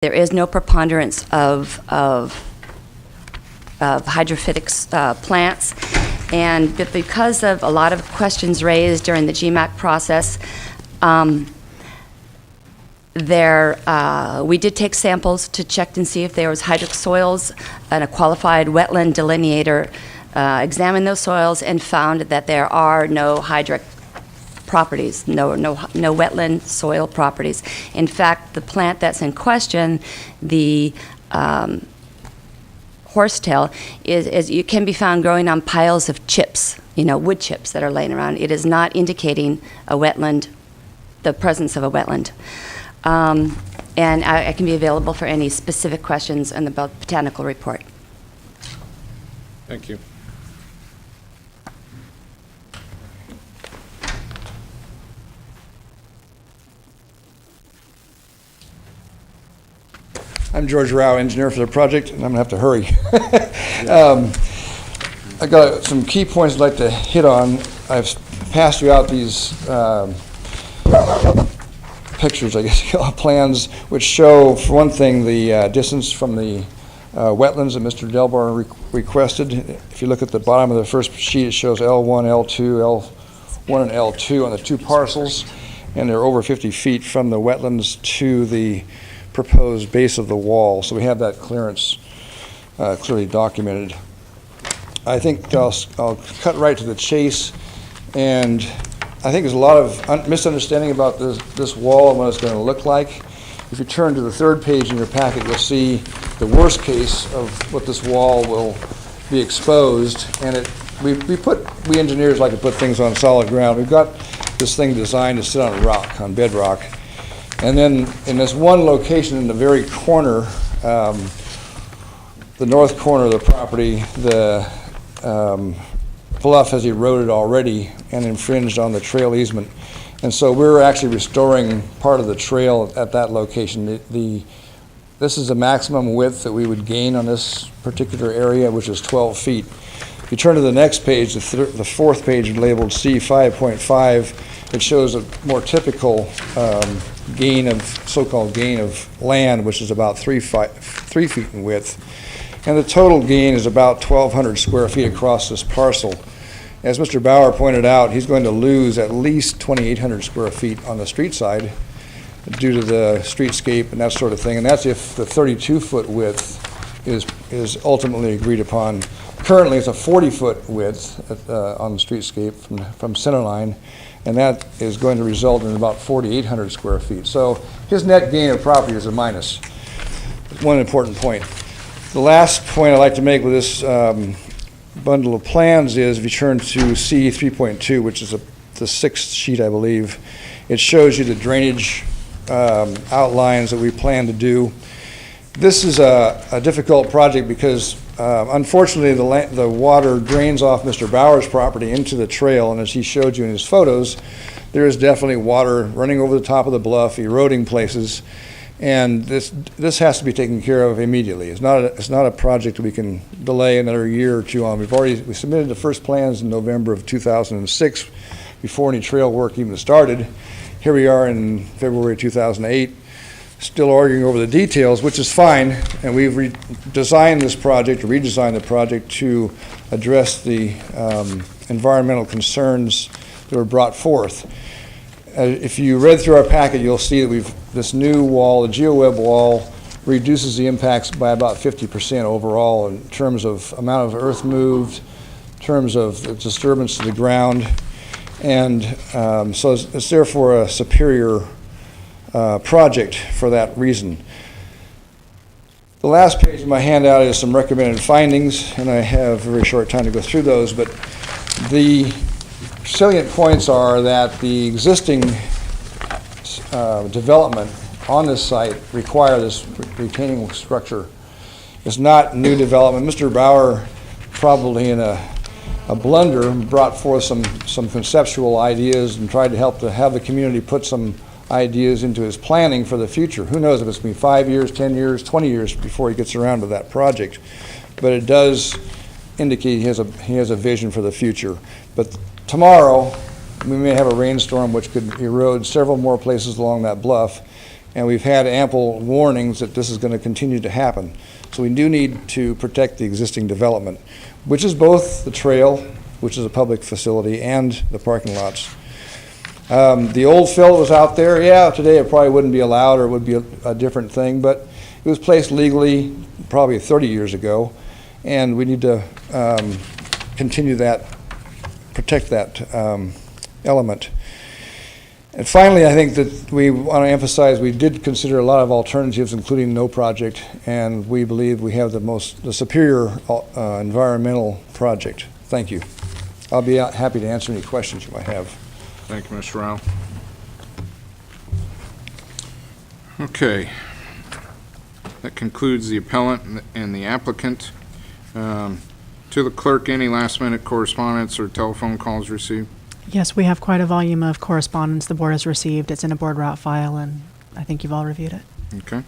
There is no preponderance of hydrophytic plants, but because of a lot of questions raised during the GMAC process, we did take samples to check and see if there was hydric soils, and a qualified wetland delineator examined those soils and found that there are no hydric properties, no wetland soil properties. In fact, the plant that's in question, the horsetail, it can be found growing on piles of chips, wood chips that are laying around. It is not indicating a wetland, the presence of a wetland. And I can be available for any specific questions in the botanical report. Thank you. I'm George Rao, engineer for the project, and I'm going to have to hurry. I got some key points I'd like to hit on. I've passed you out these pictures, I guess, plans, which show, for one thing, the distance from the wetlands that Mr. Delbar requested. If you look at the bottom of the first sheet, it shows L1, L2, L1 and L2 on the two parcels, and they're over 50 feet from the wetlands to the proposed base of the wall. So we have that clearance clearly documented. I think I'll cut right to the chase, and I think there's a lot of misunderstanding about this wall and what it's going to look like. If you turn to the third page in your packet, you'll see the worst case of what this wall will be exposed. And we engineers like to put things on solid ground. We've got this thing designed to sit on rock, on bedrock. And then in this one location in the very corner, the north corner of the property, the bluff has eroded already and infringed on the trail easement. And so we're actually restoring part of the trail at that location. This is the maximum width that we would gain on this particular area, which is 12 feet. If you turn to the next page, the fourth page labeled C5.5, it shows a more typical so-called gain of land, which is about 3 feet in width. And the total gain is about 1,200 square feet across this parcel. As Mr. Bauer pointed out, he's going to lose at least 2,800 square feet on the street side due to the streetscape and that sort of thing. And that's if the 32-foot width is ultimately agreed upon. Currently, it's a 40-foot width on the streetscape from centerline, and that is going to result in about 4,800 square feet. So his net gain of property is a minus. One important point. The last point I'd like to make with this bundle of plans is, if you turn to C 3.2, which is the sixth sheet, I believe, it shows you the drainage outlines that we plan to do. This is a difficult project because unfortunately the water drains off Mr. Bauer's property into the trail, and as he showed you in his photos, there is definitely water running over the top of the bluff, eroding places. And this has to be taken care of immediately. It's not a project we can delay another year or two on. We submitted the first plans in November of 2006, before any trail work even started. Here we are in February 2008, still arguing over the details, which is fine. And we've redesigned the project to address the environmental concerns that were brought forth. If you read through our packet, you'll see that this new wall, the GeoWeb wall, reduces the impacts by about 50% overall in terms of amount of earth moved, in terms of the disturbance to the ground, and so it's therefore a superior project for that reason. The last page of my handout is some recommended findings, and I have a very short time to go through those, but the salient points are that the existing development on this site require this retaining structure. It's not new development. Mr. Bauer, probably in a blunder, brought forth some conceptual ideas and tried to have the community put some ideas into his planning for the future. Who knows if it's going to be 5 years, 10 years, 20 years before he gets around to that project. But it does indicate he has a vision for the future. But tomorrow, we may have a rainstorm which could erode several more places along that bluff, and we've had ample warnings that this is going to continue to happen. So we do need to protect the existing development, which is both the trail, which is a public facility, and the parking lots. The old fill was out there. Yeah, today it probably wouldn't be allowed, or it would be a different thing, but it was placed legally probably 30 years ago, and we need to continue that, protect that element. And finally, I think that we want to emphasize we did consider a lot of alternatives, including no project, and we believe we have the superior environmental project. Thank you. I'll be happy to answer any questions you might have. Thank you, Mr. Rao. Okay. That concludes the appellant and the applicant. To the clerk, any last-minute correspondence or telephone calls received? Yes, we have quite a volume of correspondence the board has received. It's in a board route file, and I think you've all reviewed it. Okay.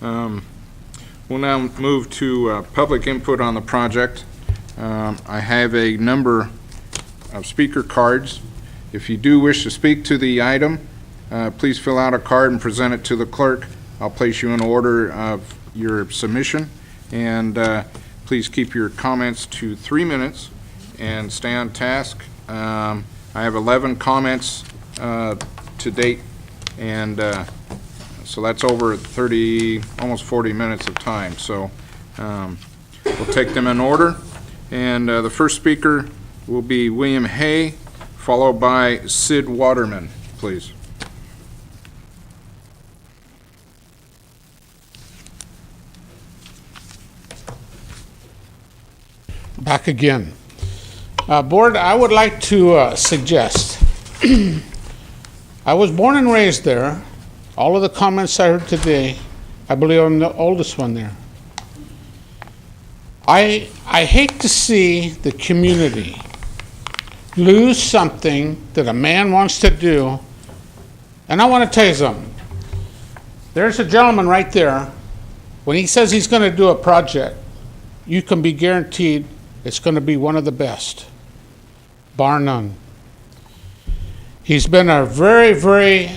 We'll now move to public input on the project. I have a number of speaker cards. If you do wish to speak to the item, please fill out a card and present it to the clerk. I'll place you in order of your submission, and please keep your comments to 3 minutes and stay on task. I have 11 comments to date, and so that's over 30, almost 40 minutes of time. So we'll take them in order, and the first speaker will be William Hay, followed by Sid Waterman, please. Back again. Board, I would like to suggest, I was born and raised there. All of the comments I heard today, I believe I'm the oldest one there. I hate to see the community lose something that a man wants to do. And I want to tell you something. There's a gentleman right there. When he says he's going to do a project, you can be guaranteed it's going to be one of the best, bar none. He's been a very, very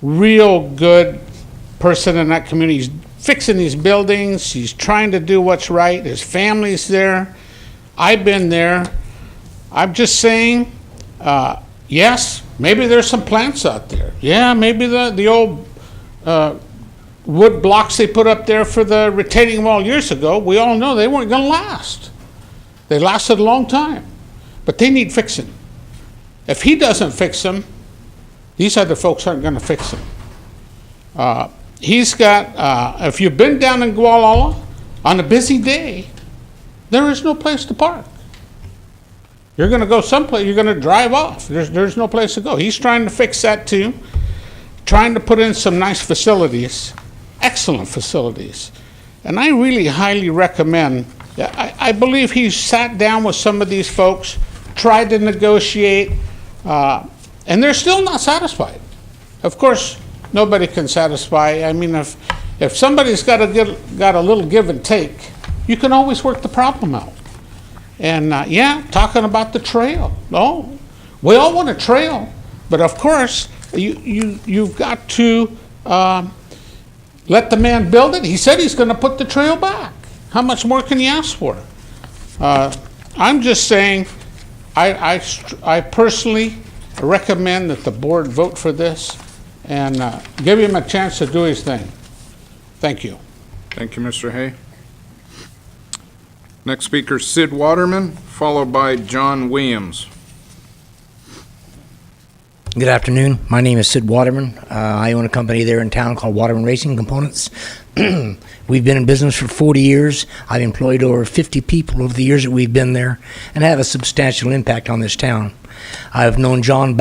real good person in that community. He's fixing these buildings. He's trying to do what's right. His family's there. I've been there. I'm just saying, yes, maybe there's some plants out there. Yeah, maybe the old wood blocks they put up there for the retaining wall years ago, we all know they weren't going to last. They lasted a long time, but they need fixing. If he doesn't fix them, these other folks aren't going to fix them. He's got, if you've been down in Gualala on a busy day, there is no place to park. You're going to go someplace, you're going to drive off. There's no place to go. He's trying to fix that too, trying to put in some nice facilities, excellent facilities. And I really highly recommend, I believe he sat down with some of these folks, tried to negotiate, and they're still not satisfied. Of course, nobody can satisfy. I mean, if somebody's got a little give and take, you can always work the problem out. And yeah, talking about the trail. Oh, we all want a trail, but of course, you've got to let the man build it. He said he's going to put the trail back. How much more can you ask for? I'm just saying, I personally recommend that the board vote for this and give him a chance to do his thing. Thank you. Thank you, Mr. Hay. Next speaker, Sid Waterman, followed by John Williams. Good afternoon. My name is Sid Waterman. I own a company there in town called Waterman Racing Components. We've been in business for 40 years. I've employed over 50 people over the years that we've been there and have a substantial impact on this town. I've known John